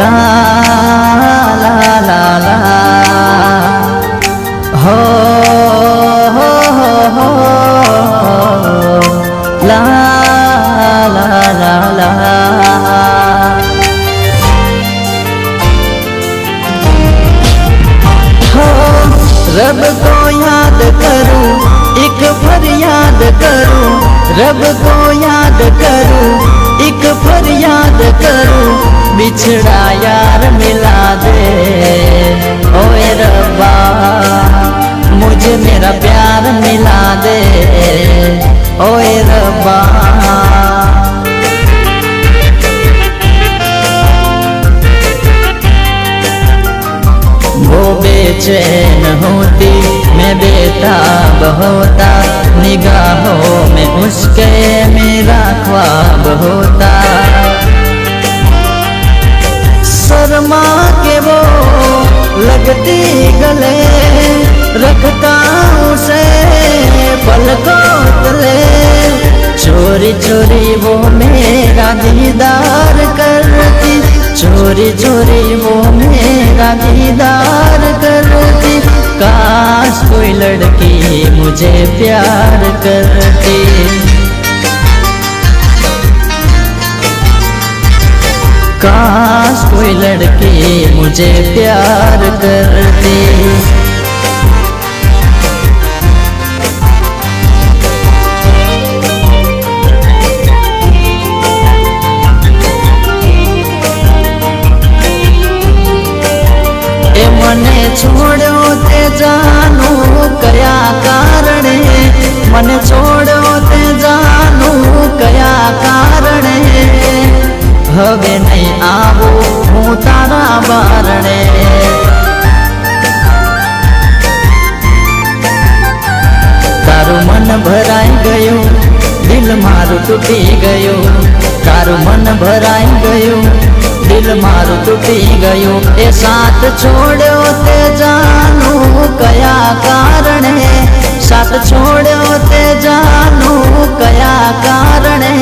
ला ला ला ला हो हो हो ला ला ला ला हो रब को याद करूं एक फरियाद करूं रब को याद करूं एक फरियाद करूं बिछड़ा यार मिला दे ओए रब्बा मुझे मेरा प्यार मिला दे ओए रब्बा वो बेचैन होती मैं बेताब होता निगाहों में उसके मेरा ख्वाब होता शर्मा के वो लगती गले रखता उसे पलकों तले चोरी चोरी वो मेरा दीदार करती चोरी चोरी वो मेरा दीदार करती काश कोई लड़की मुझे प्यार करती काश कोई लड़की मुझे प्यार करती मने छोड़ो ते जानू कया कारणे मने छोड़ो ते जानू कया कारणे हवे नहीं आवो हूँ तारा बारणे तारू मन भराई गयो दिल मारू टूटी गयो तारू मन भराई गयो दिल मारू टूटी गयो ए साथ छोड़ो ते जानू कया कारणे साथ छोड़ो ते जानू कया कारणे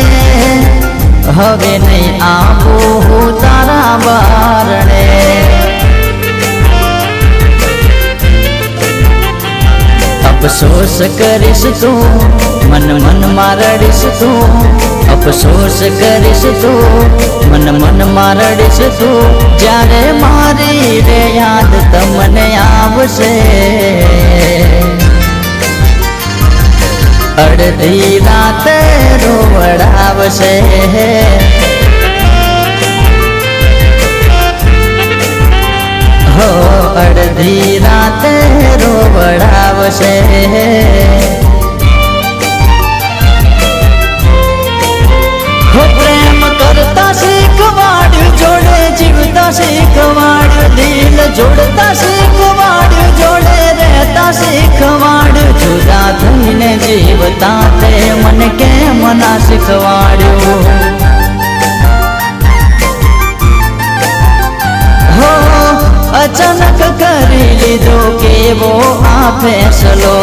हवे नहीं आवो हूँ तारा बारणे अफसोस करीश तू मन मन मारड़ीश तू अफसोस करीश तू मन मन मारड़ीश तू जारे मारी रे याद तमने आवशे अड़धी रात रोवड़ावशे हो अड़धी रात रोवड़ावशे हो प्रेम करता शीखवाड़ जोड़े जीवता शीखवाड़ दिल जोड़ता शीखवाड़ जोड़े रहता शीखवाड़ जुदा थईने जीवता ते मन के मना शीखवाड़्यो हो अचानक करी लीधो के वो आ फैसलो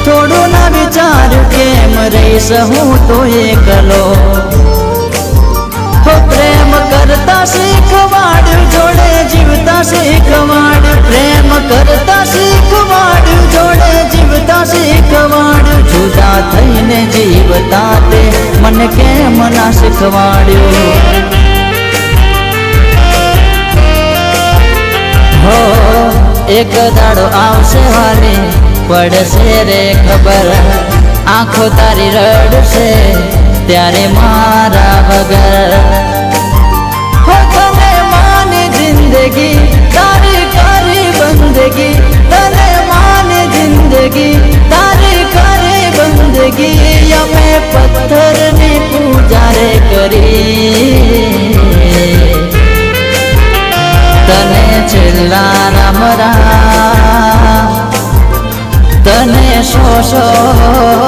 थोड़ो ना विचार केम रहीश हूँ तो एकलो हो प्रेम करता शीखवाड़ जोड़े जीवता शीखवाड़ प्रेम करता शीखवाड़ जोड़े जीवता शीखवाड़ जुदा थईने जीवता ते मन के मना शीखवाड़्यो हो एक दाड़ो आवशे वाली पड़शे रे खबर आँखों तारी रड़शे त्यारे मारा वगर हो तने माने जिंदगी तारी कारी बंदगी तने माने जिंदगी तारी कारी बंदगी यमे पत्थर ने पूजा रे करी तने छेल्ला राम राम तने शो